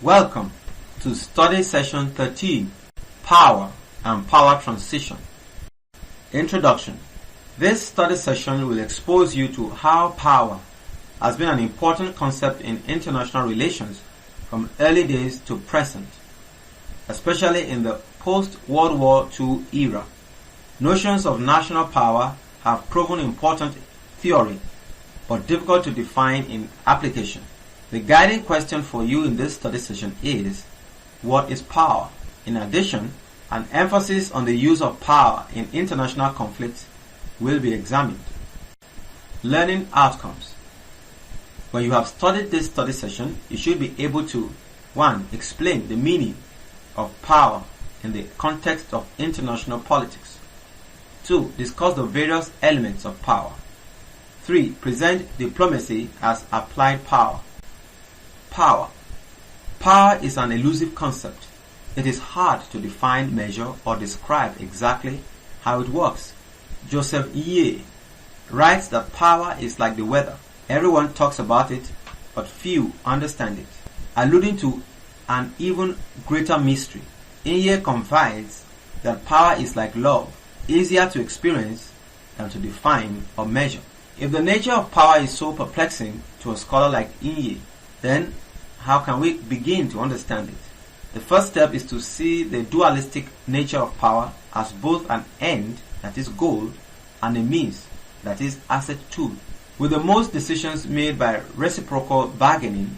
Welcome to Study Session 13, Power and Power Transition. Introduction. This study session will expose you to how power has been an important concept in international relations from early days to present, especially in the post-World War II era. Notions of national power have proven important theory, but difficult to define in application. The guiding question for you in this study session is, what is power? In addition, an emphasis on the use of power in international conflicts will be examined. Learning outcomes. When you have studied this study session, you should be able to 1. Explain the meaning of power in the context of international politics. 2. Discuss the various elements of power. 3. Present diplomacy as applied power. Power. Power is an elusive concept. It is hard to define, measure, or describe exactly how it works. Joseph Ye writes that power is like the weather. Everyone talks about it, but few understand it, alluding to an even greater mystery. Ye confides that power is like love, easier to experience than to define or measure. If the nature of power is so perplexing to a scholar like Ye, then how can we begin to understand it? The first step is to see the dualistic nature of power as both an end, that is goal, and a means, that is asset tool. With the most decisions made by reciprocal bargaining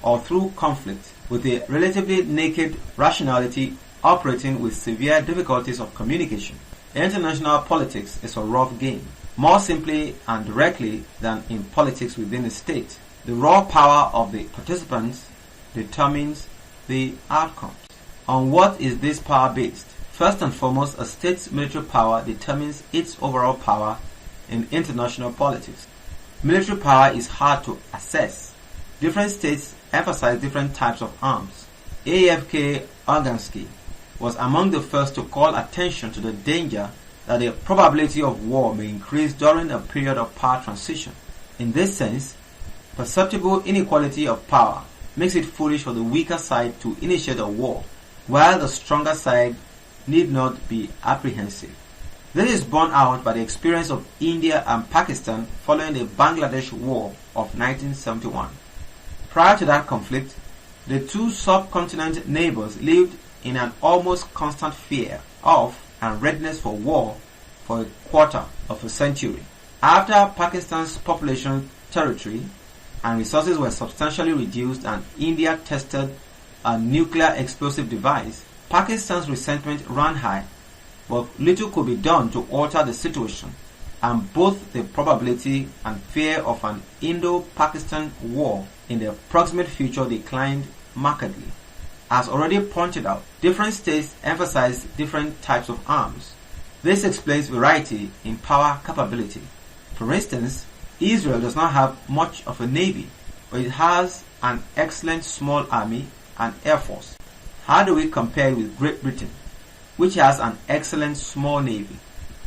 or through conflict, with a relatively naked rationality operating with severe difficulties of communication. International politics is a rough game, more simply and directly than in politics within a state. The raw power of the participants determines the outcomes. On what is this power based? First and foremost, a state's military power determines its overall power in international politics. Military power is hard to assess. Different states emphasize different types of arms. A.F.K. Ogansky was among the first to call attention to the danger that the probability of war may increase during a period of power transition. In this sense, perceptible inequality of power makes it foolish for the weaker side to initiate a war, while the stronger side need not be apprehensive. This is borne out by the experience of India and Pakistan following the Bangladesh War of 1971. Prior to that conflict, the two subcontinent neighbors lived in an almost constant fear of and readiness for war for a quarter of a century. After Pakistan's population, territory, and resources were substantially reduced and India tested a nuclear explosive device, Pakistan's resentment ran high, but little could be done to alter the situation, and both the probability and fear of an Indo-Pakistan war in the proximate future declined markedly. As already pointed out, different states emphasize different types of arms. This explains variety in power capability. For instance, Israel does not have much of a navy, but it has an excellent small army and air force. How do we compare with Great Britain, which has an excellent small navy?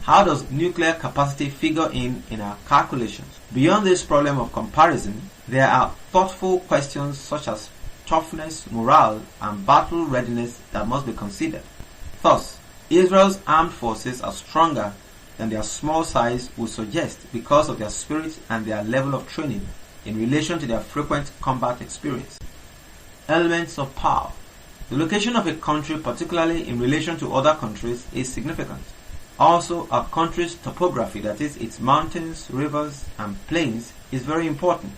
How does nuclear capacity figure in our calculations? Beyond this problem of comparison, there are thoughtful questions such as toughness, morale, and battle readiness that must be considered. Thus, Israel's armed forces are stronger than their small size would suggest because of their spirit and their level of training in relation to their frequent combat experience. Elements of power. The location of a country, particularly in relation to other countries, is significant. Also, a country's topography, that is, its mountains, rivers, and plains, is very important.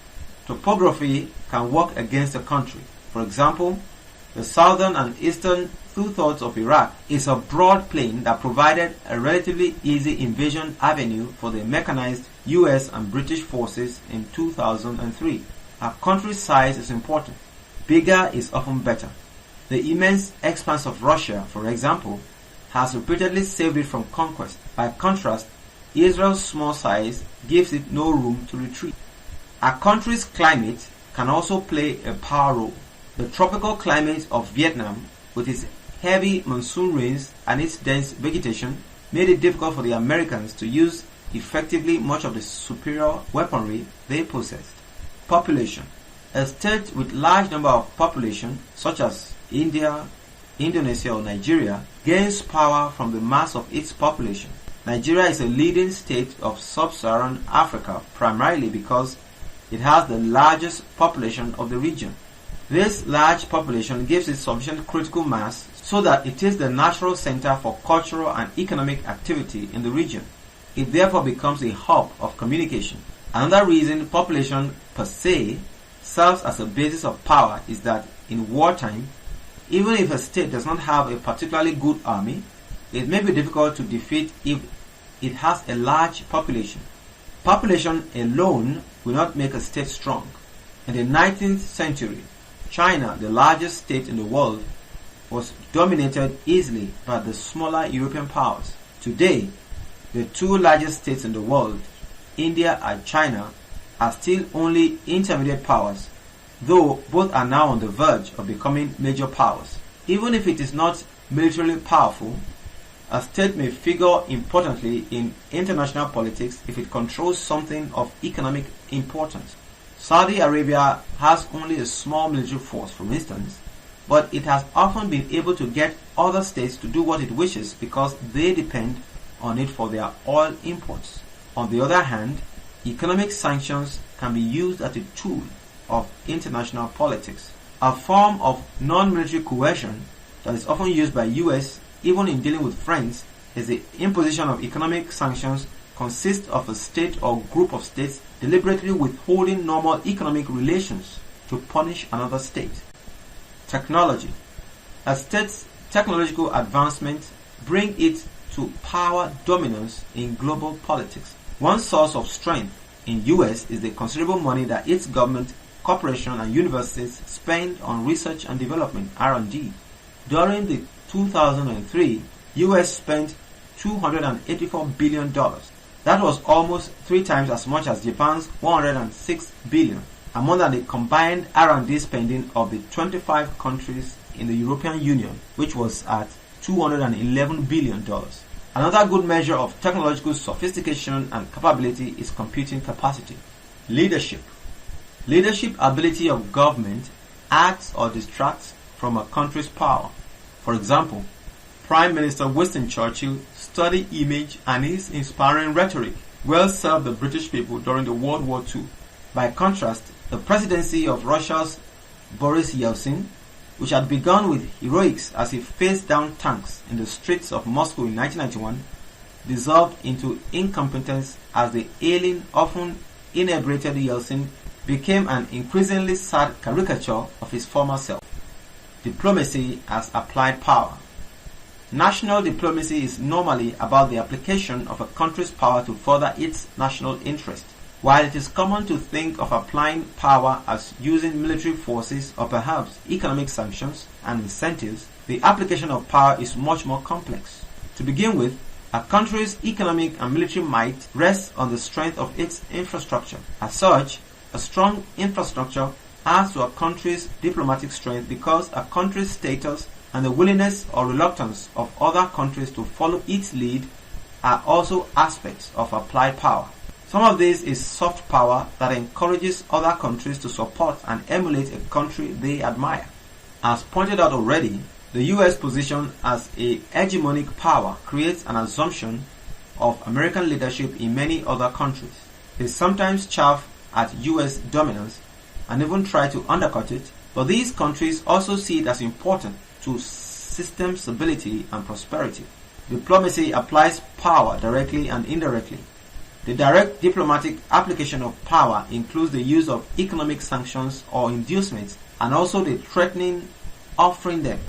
Topography can work against a country. For example, the southern and eastern two-thirds of Iraq is a broad plain that provided a relatively easy invasion avenue for the mechanized US and British forces in 2003. A country's size is important. Bigger is often better. The immense expanse of Russia, for example, has repeatedly saved it from conquest. By contrast, Israel's small size gives it no room to retreat. A country's climate can also play a power role. The tropical climate of Vietnam, with its heavy monsoon rains and its dense vegetation, made it difficult for the Americans to use effectively much of the superior weaponry they possessed. Population. A state with large number of population, such as India, Indonesia or Nigeria, gains power from the mass of its population. Nigeria is a leading state of sub-Saharan Africa primarily because it has the largest population of the region. This large population gives it sufficient critical mass so that it is the natural center for cultural and economic activity in the region. It therefore becomes a hub of communication. Another reason population per se serves as a basis of power is that in wartime, even if a state does not have a particularly good army, it may be difficult to defeat if it has a large population. Population alone will not make a state strong. In the 19th century, China, the largest state in the world, was dominated easily by the smaller European powers. Today, the two largest states in the world, India and China, are still only intermediate powers, though both are now on the verge of becoming major powers. Even if it is not militarily powerful, a state may figure importantly in international politics if it controls something of economic importance. Saudi Arabia has only a small military force, for instance, but it has often been able to get other states to do what it wishes because they depend on it for their oil imports. On the other hand, economic sanctions can be used as a tool of international politics. A form of non-military coercion that is often used by US even in dealing with friends is the imposition of economic sanctions consists of a state or group of states deliberately withholding normal economic relations to punish another state. Technology. A state's technological advancement bring it to power dominance in global politics. One source of strength in US is the considerable money that its government, corporation and universities spend on research and development (R&D). During the 2003, US spent $284 billion. That was almost 3 times as much as Japan's $106 billion, and more than the combined R&D spending of the 25 countries in the European Union, which was at $211 billion. Another good measure of technological sophistication and capability is computing capacity. Leadership. Leadership ability of government adds or distracts from a country's power. For example, Prime Minister Winston Churchill's sturdy image and his inspiring rhetoric well served the British people during the World War II. By contrast, the presidency of Russia's Boris Yeltsin, which had begun with heroics as he faced down tanks in the streets of Moscow in 1991, dissolved into incompetence as the ailing, often inebriated Yeltsin became an increasingly sad caricature of his former self. Diplomacy as applied power. National diplomacy is normally about the application of a country's power to further its national interest. While it is common to think of applying power as using military forces or perhaps economic sanctions and incentives, the application of power is much more complex. To begin with, a country's economic and military might rests on the strength of its infrastructure. As such, a strong infrastructure adds to a country's diplomatic strength because a country's status and the willingness or reluctance of other countries to follow its lead are also aspects of applied power. Some of this is soft power that encourages other countries to support and emulate a country they admire. As pointed out already, the US position as a hegemonic power creates an assumption of American leadership in many other countries. They sometimes chafe at US dominance and even try to undercut it, but these countries also see it as important to system stability and prosperity. Diplomacy applies power directly and indirectly. The direct diplomatic application of power includes the use of economic sanctions or inducements and also the threatening offering them.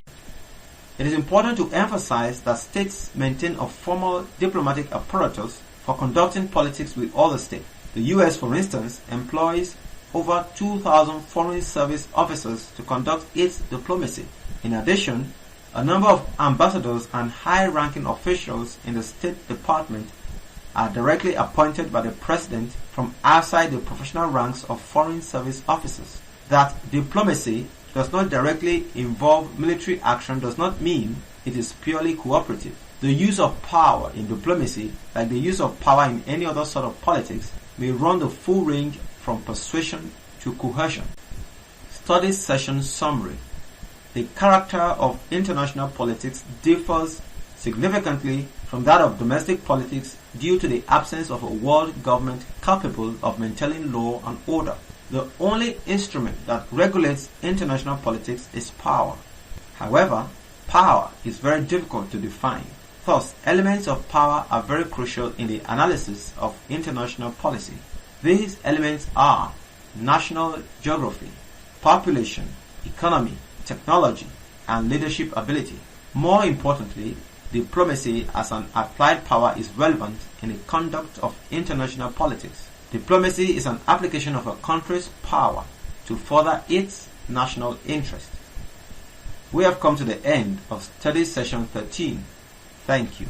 It is important to emphasize that states maintain a formal diplomatic apparatus for conducting politics with other states. The US, for instance, employs over 2,000 foreign service officers to conduct its diplomacy. In addition, a number of ambassadors and high-ranking officials in the State Department are directly appointed by the President from outside the professional ranks of foreign service officers. That diplomacy does not directly involve military action does not mean it is purely cooperative. The use of power in diplomacy, like the use of power in any other sort of politics, may run the full range from persuasion to coercion. Study Session Summary. The character of international politics differs significantly from that of domestic politics due to the absence of a world government capable of maintaining law and order. The only instrument that regulates international politics is power. However, power is very difficult to define. Thus, elements of power are very crucial in the analysis of international policy. These elements are national geography, population, economy, technology, and leadership ability. More importantly, diplomacy as an applied power is relevant in the conduct of international politics. Diplomacy is an application of a country's power to further its national interest. We have come to the end of Study Session 13. Thank you.